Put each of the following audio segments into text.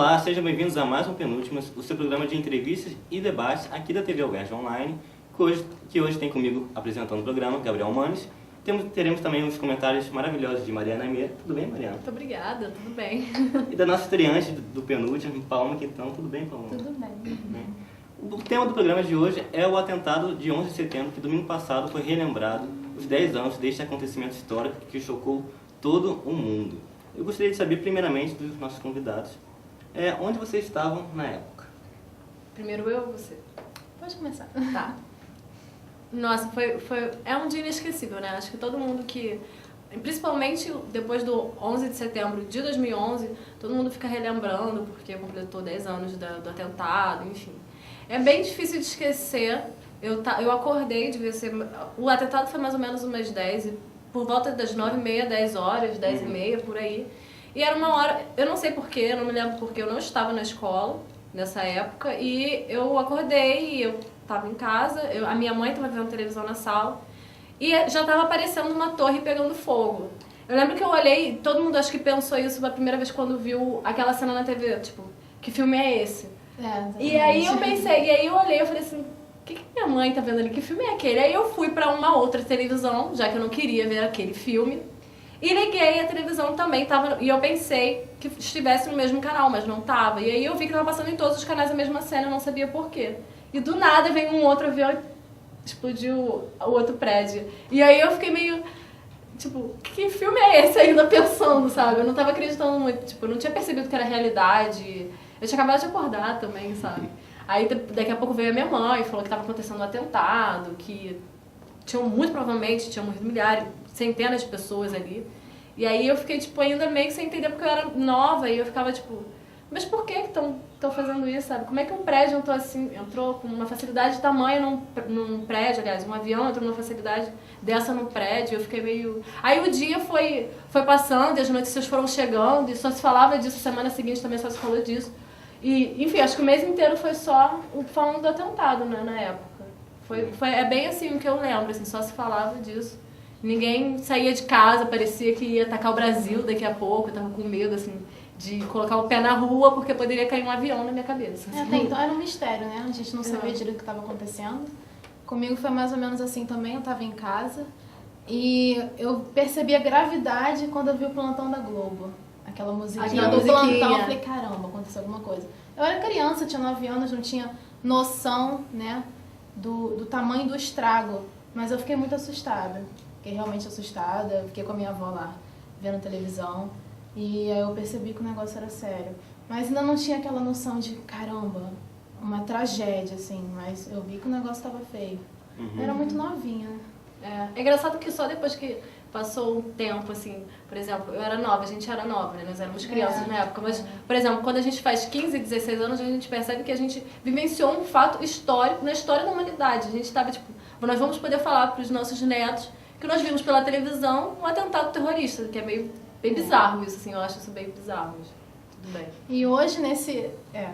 Olá, sejam bem-vindos a mais um Penúltimas, o seu programa de entrevistas e debates aqui da TV Alberge Online, que hoje tem comigo apresentando o programa, Gabriel Manes. Teremos também os comentários maravilhosos de Mariana Meira. Tudo bem, Mariana? Muito obrigada, tudo bem. E da nossa estreante do Penúltimo, Paloma Quintão. Tudo bem, Paloma? Tudo bem. O tema do programa de hoje é o atentado de 11 de setembro, que domingo passado foi relembrado os 10 anos deste acontecimento histórico que chocou todo o mundo. Eu gostaria de saber, primeiramente, dos nossos convidados, onde vocês estavam na época? Primeiro eu ou você? Pode começar. Tá. Nossa, é um dia inesquecível, né? Acho que todo mundo que... Principalmente depois do 11 de setembro de 2011, todo mundo fica relembrando, porque completou 10 anos do atentado, enfim. É bem difícil de esquecer. Eu acordei, devia ser... O atentado foi mais ou menos umas 10, por volta das 9h30, 10 horas, 10h30, por aí. E era uma hora... Eu não sei porquê, eu não me lembro porquê, eu não estava na escola nessa época. E eu acordei e eu estava em casa, a minha mãe estava vendo televisão na sala. E já estava aparecendo uma torre pegando fogo. Eu lembro que eu olhei, todo mundo acho que pensou isso pela primeira vez quando viu aquela cena na TV, tipo, que filme é esse? E aí eu pensei, e aí eu olhei, eu falei assim, o que minha mãe tá vendo ali? Que filme é aquele? Aí eu fui pra uma outra televisão, já que eu não queria ver aquele filme, e liguei a televisão também, e eu pensei que estivesse no mesmo canal, mas não tava. E aí eu vi que tava passando em todos os canais a mesma cena, eu não sabia por quê. E do nada veio um outro avião e explodiu o outro prédio. E aí eu fiquei meio, tipo, que filme é esse ainda pensando, sabe? Eu não tava acreditando muito, tipo, eu não tinha percebido que era realidade. Eu tinha acabado de acordar também, sabe? Aí daqui a pouco veio a minha mãe e falou que tava acontecendo um atentado, que muito provavelmente tinham morrido milhares, centenas de pessoas ali. E aí eu fiquei, tipo, ainda meio que sem entender porque eu era nova e eu ficava, tipo, mas por que estão fazendo isso, sabe? Como é que um prédio entrou com uma facilidade de tamanho num prédio, aliás, um avião entrou numa facilidade dessa no prédio, eu fiquei meio... Aí o dia foi passando e as notícias foram chegando e só se falava disso, semana seguinte também só se falou disso. E, enfim, acho que o mês inteiro foi só falando do atentado, né, na época. É bem assim o que eu lembro, assim, só se falava disso. Ninguém saía de casa, parecia que ia atacar o Brasil daqui a pouco, eu tava com medo, assim, de colocar o pé na rua porque poderia cair um avião na minha cabeça. Até então era um mistério, né? A gente não sabia direito o que estava acontecendo. Comigo foi mais ou menos assim também, eu estava em casa e eu percebi a gravidade quando eu vi o Plantão da Globo. Aquela musiquinha do plantão, eu falei, caramba, aconteceu alguma coisa. Eu era criança, tinha 9 anos, não tinha noção, né, do tamanho do estrago, mas eu fiquei muito assustada. Fiquei realmente assustada, fiquei com a minha avó lá, vendo televisão. E aí eu percebi que o negócio era sério. Mas ainda não tinha aquela noção de, caramba, uma tragédia, assim. Mas eu vi que o negócio estava feio. Eu era muito novinha, né? É engraçado que só depois que passou um tempo, assim, por exemplo, eu era nova, a gente era nova, né? Nós éramos crianças na época. Mas, por exemplo, quando a gente faz 15, 16 anos, a gente percebe que a gente vivenciou um fato histórico na história da humanidade. A gente estava, tipo, nós vamos poder falar para os nossos netos que nós vimos pela televisão um atentado terrorista, que é meio... Bem bizarro isso, assim, eu acho isso bem bizarro. Mas tudo bem. E hoje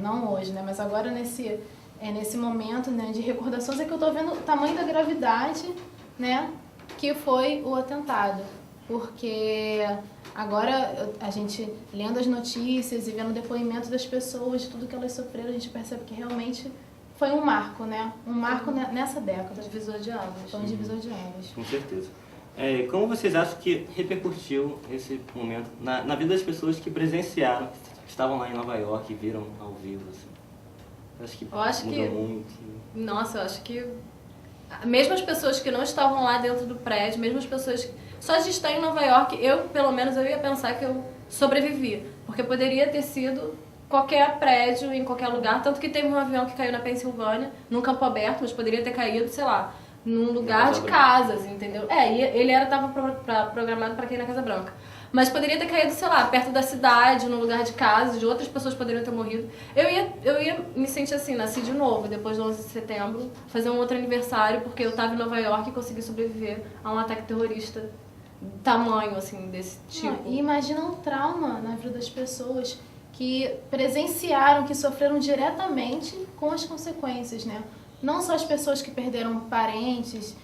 não hoje, né, mas agora nesse momento, né, de recordações é que eu tô vendo o tamanho da gravidade, né, que foi o atentado. Porque agora a gente lendo as notícias e vendo o depoimento das pessoas, de tudo que elas sofreram, a gente percebe que realmente foi um marco, né, nessa década. Divisor de águas. Foi um divisor de águas. Com certeza. Como vocês acham que repercutiu esse momento na vida das pessoas que presenciaram, que estavam lá em Nova York e viram ao vivo? Assim? Eu acho que mudou muito. Nossa, eu acho que mesmo as pessoas que não estavam lá dentro do prédio, mesmo as pessoas que... Só de estar em Nova York, pelo menos, eu ia pensar que eu sobrevivi. Porque poderia ter sido qualquer prédio, em qualquer lugar. Tanto que teve um avião que caiu na Pensilvânia, num campo aberto, mas poderia ter caído, sei lá, num lugar de casas, entendeu? E ele estava programado para cair na Casa Branca. Mas poderia ter caído, sei lá, perto da cidade, num lugar de casas, de outras pessoas poderiam ter morrido. Eu ia me sentir assim, nasci de novo, depois do 11 de setembro, fazer um outro aniversário, porque eu estava em Nova York e consegui sobreviver a um ataque terrorista tamanho, assim, desse tipo. E imagina um trauma na vida das pessoas que presenciaram, que sofreram diretamente com as consequências, né? Não só as pessoas que perderam parentes,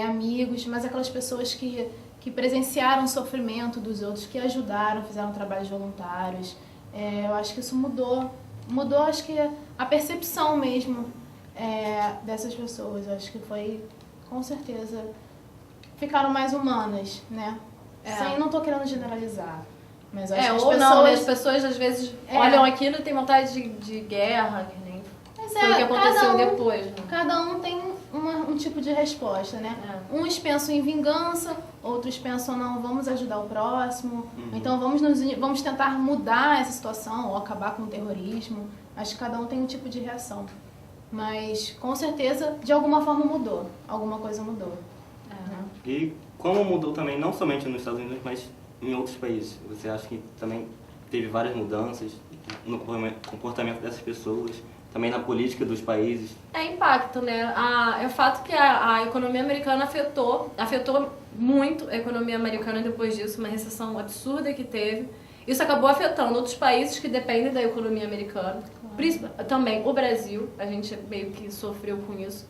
amigos, mas aquelas pessoas que presenciaram o sofrimento dos outros, que ajudaram, fizeram trabalhos voluntários, Eu acho que isso mudou, acho que a percepção mesmo dessas pessoas. Eu acho que foi, com certeza, ficaram mais humanas, né? Não tô querendo generalizar, mas acho que as ou pessoas... não, as pessoas às vezes olham aquilo e têm vontade de guerra, que nem foi o que aconteceu depois. Né? Cada um tem um tipo de resposta, né? Uns pensam em vingança, outros pensam, não, vamos ajudar o próximo, então vamos tentar mudar essa situação ou acabar com o terrorismo. Acho que cada um tem um tipo de reação. Mas, com certeza, de alguma forma mudou. Alguma coisa mudou. Né? E como mudou também, não somente nos Estados Unidos, mas em outros países? Você acha que também teve várias mudanças no comportamento dessas pessoas, também na política dos países? Impacto, né? É o fato que a economia americana afetou muito a economia americana depois disso, uma recessão absurda que teve. Isso acabou afetando outros países que dependem da economia americana, também o Brasil, a gente meio que sofreu com isso.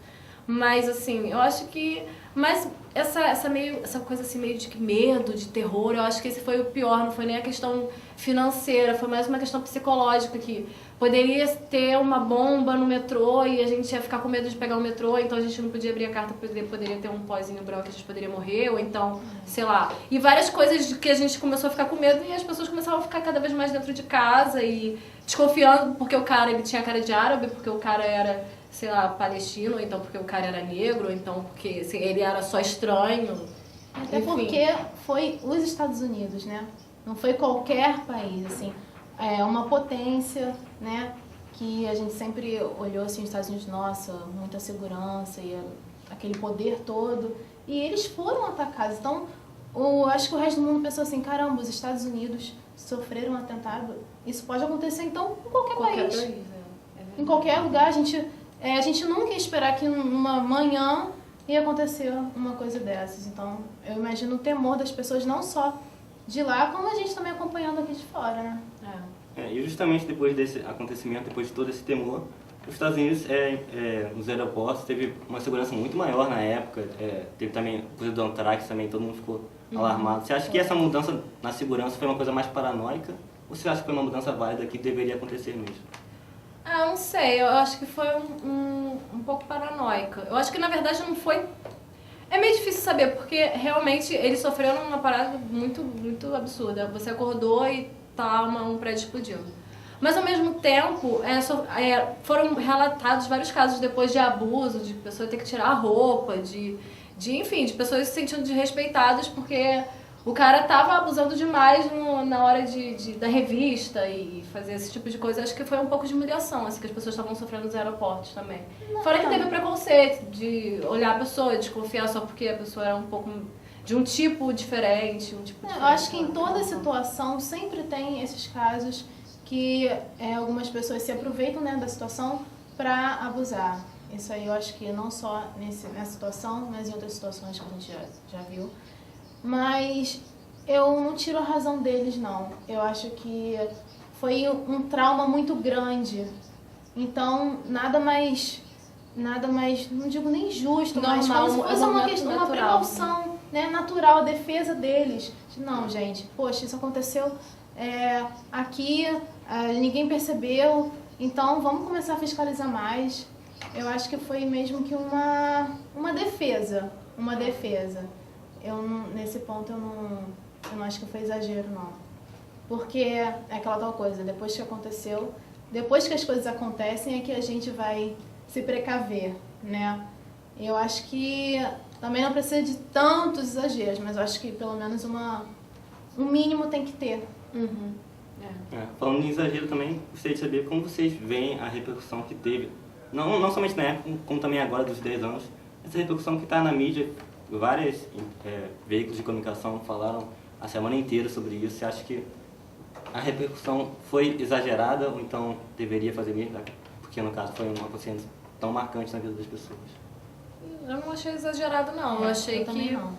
Mas, assim, eu acho que... Mas essa coisa assim, meio de medo, de terror, eu acho que esse foi o pior, não foi nem a questão financeira, foi mais uma questão psicológica, que poderia ter uma bomba no metrô e a gente ia ficar com medo de pegar o metrô, então a gente não podia abrir a carta, poderia ter um pozinho branco que a gente poderia morrer, ou então, sei lá. E várias coisas que a gente começou a ficar com medo e as pessoas começavam a ficar cada vez mais dentro de casa e desconfiando porque o cara ele tinha cara de árabe, porque o cara era, sei lá, palestino, ou então porque o cara era negro, ou então porque assim, ele era só estranho. Até porque foi os Estados Unidos, né? Não foi qualquer país, assim. É uma potência, né? Que a gente sempre olhou assim, os Estados Unidos, nossa, muita segurança e aquele poder todo. E eles foram atacados. Então, acho que o resto do mundo pensou assim, caramba, os Estados Unidos sofreram um atentado. Isso pode acontecer, então, em qualquer país. Em qualquer lugar, a gente nunca ia esperar que numa manhã ia acontecer uma coisa dessas. Então, eu imagino o temor das pessoas, não só de lá, como a gente também acompanhando aqui de fora, né? E justamente depois desse acontecimento, depois de todo esse temor, os Estados Unidos, nos aeroportos, teve uma segurança muito maior na época. Teve também a coisa do Anthrax, também todo mundo ficou alarmado. Você acha que essa mudança na segurança foi uma coisa mais paranoica? Ou você acha que foi uma mudança válida que deveria acontecer mesmo? Não sei, eu acho que foi um pouco paranoica. Eu acho que na verdade não foi... É meio difícil saber, porque realmente eles sofreram uma parada muito, muito absurda. Você acordou e tá um prédio explodindo. Mas ao mesmo tempo, foram relatados vários casos depois de abuso, de pessoa ter que tirar a roupa, enfim, de pessoas se sentindo desrespeitadas porque o cara tava abusando demais na hora da revista e fazer esse tipo de coisa. Acho que foi um pouco de humilhação, assim, que as pessoas estavam sofrendo nos aeroportos também. Fora que teve preconceito de olhar a pessoa e desconfiar só porque a pessoa era um pouco de um tipo diferente. Eu acho que em toda situação sempre tem esses casos que algumas pessoas se aproveitam, né, da situação para abusar. Isso aí eu acho que não só nessa situação, mas em outras situações que a gente já viu. Mas eu não tiro a razão deles, não. Eu acho que foi um trauma muito grande. Então, nada mais, não digo nem justo, mas como se fosse uma questão, uma precaução, né, natural, a defesa deles. Não, gente, poxa, isso aconteceu aqui, ninguém percebeu, então vamos começar a fiscalizar mais. Eu acho que foi mesmo que uma defesa. Nesse ponto eu não acho que foi exagero, não. Porque é aquela tal coisa, depois que aconteceu, depois que as coisas acontecem é que a gente vai se precaver, né? Eu acho que também não precisa de tantos exageros, mas eu acho que pelo menos um mínimo tem que ter. Falando em exagero também, gostaria de saber como vocês veem a repercussão que teve, não somente na época, como também agora dos 10 anos, essa repercussão que está na mídia. Vários veículos de comunicação falaram a semana inteira sobre isso. Você acha que a repercussão foi exagerada ou então deveria fazer mesmo? Porque no caso foi uma acontecimento tão marcante na vida das pessoas. Eu não achei exagerado, não. Eu achei que, não.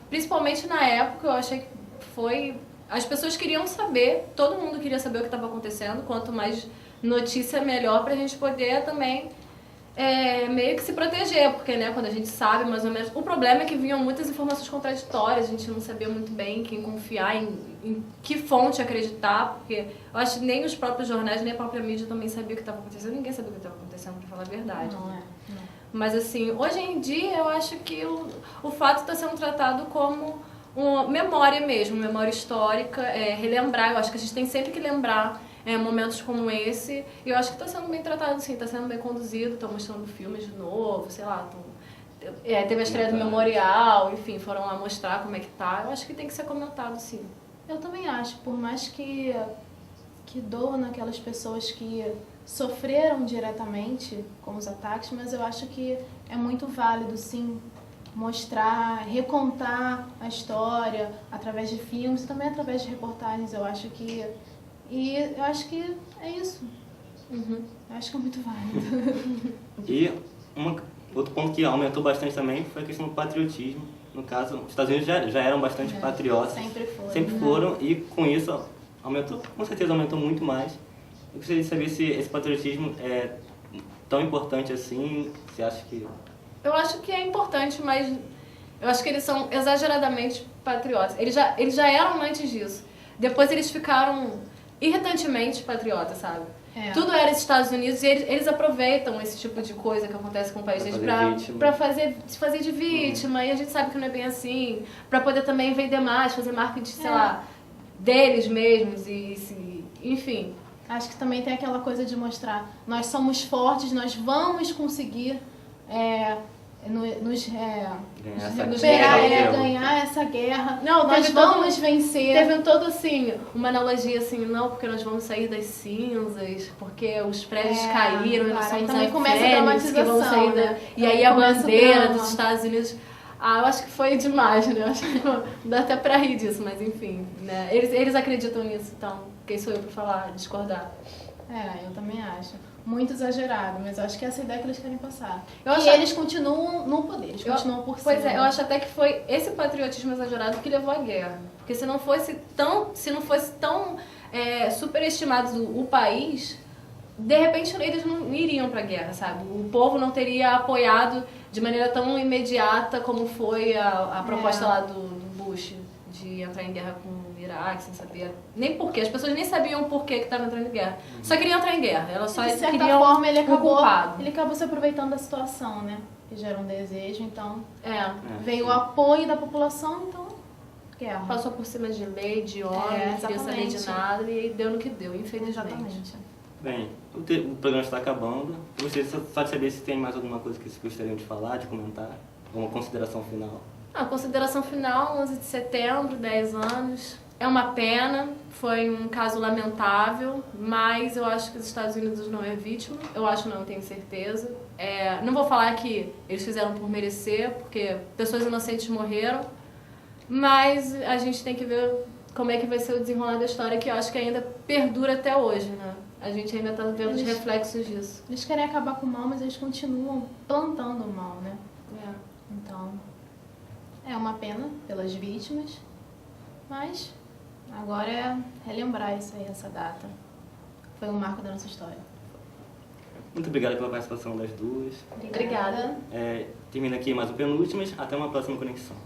Principalmente na época, eu achei que foi... As pessoas queriam saber, todo mundo queria saber o que estava acontecendo. Quanto mais notícia, melhor, pra gente poder também meio que se proteger, porque, né, quando a gente sabe mais ou menos... O problema é que vinham muitas informações contraditórias, a gente não sabia muito bem em quem confiar, em que fonte acreditar, porque eu acho que nem os próprios jornais, nem a própria mídia também sabia o que estava acontecendo, ninguém sabia o que estava acontecendo, pra falar a verdade. Não, né? não. Mas, assim, hoje em dia, eu acho que o fato está sendo tratado como uma memória mesmo, memória histórica, relembrar, eu acho que a gente tem sempre que lembrar momentos como esse, e eu acho que está sendo bem tratado, sim, está sendo bem conduzido, estão mostrando filmes de novo, sei lá, teve a estreia do Memorial, enfim, foram lá mostrar como é que tá, eu acho que tem que ser comentado, sim. Eu também acho, por mais que doa naquelas pessoas que sofreram diretamente com os ataques, mas eu acho que é muito válido, sim, mostrar, recontar a história através de filmes e também através de reportagens, eu acho que é isso. Uhum. Eu acho que é muito válido. E outro ponto que aumentou bastante também foi a questão do patriotismo. No caso, os Estados Unidos já eram bastante patriotas. Sempre foram, e com isso aumentou, com certeza aumentou muito mais. Eu gostaria de saber se esse patriotismo é tão importante assim, você acha que... Eu acho que é importante, mas eu acho que eles são exageradamente patriotas. Eles já eram antes disso. Depois eles ficaram irritantemente patriotas, sabe? Tudo era Estados Unidos e eles aproveitam esse tipo de coisa que acontece com o país deles pra se fazer de vítima, e a gente sabe que não é bem assim, pra poder também vender mais, fazer marketing, sei lá, deles mesmos enfim. Acho que também tem aquela coisa de mostrar, nós somos fortes, nós vamos conseguir ganhar essa guerra. Não, nós vamos vencer. Teve todo assim, uma analogia assim, não, porque nós vamos sair das cinzas, porque os prédios caíram e nós somos também a começa a Fênix, que vão sair né? E aí a bandeira dos Estados Unidos. Eu acho que foi demais, né? Eu acho que dá até pra rir disso, mas enfim, né? Eles acreditam nisso, então quem sou eu pra falar, discordar? Eu também acho. Muito exagerado, mas eu acho que essa é a ideia que eles querem passar. E eles continuam no poder, eles continuam por cima. Pois é, eu acho até que foi esse patriotismo exagerado que levou à guerra. Porque se não fosse tão superestimado o país, de repente eles não iriam pra guerra, sabe? O povo não teria apoiado de maneira tão imediata como foi a proposta lá do Bush de entrar em guerra com o Iraque, sem saber nem porquê. As pessoas nem sabiam por que estavam entrando em guerra. Só queriam entrar em guerra. Elas só de certa queriam forma, ele culpado. acabou se aproveitando da situação, né? Que gera um desejo, então veio sim. o apoio da população, então guerra. Passou por cima de lei, de ordem, não queria saber de nada e deu no que deu, infelizmente. Exatamente. Bem, o programa está acabando. Eu gostaria só de saber se tem mais alguma coisa que vocês gostariam de falar, de comentar, alguma consideração final. A consideração final, 11 de setembro, 10 anos. É uma pena, foi um caso lamentável, mas eu acho que os Estados Unidos não é vítima. Eu acho não, tenho certeza. Não vou falar que eles fizeram por merecer, porque pessoas inocentes morreram, mas a gente tem que ver como é que vai ser o desenrolar da história, que eu acho que ainda perdura até hoje, né? A gente ainda está vendo os reflexos disso. Eles querem acabar com o mal, mas eles continuam plantando o mal, né? Então, é uma pena pelas vítimas, mas agora é relembrar isso aí, essa data. Foi um marco da nossa história. Muito obrigado pela participação das duas. Obrigada. Termina aqui mais um Penúltimas. Até uma próxima conexão.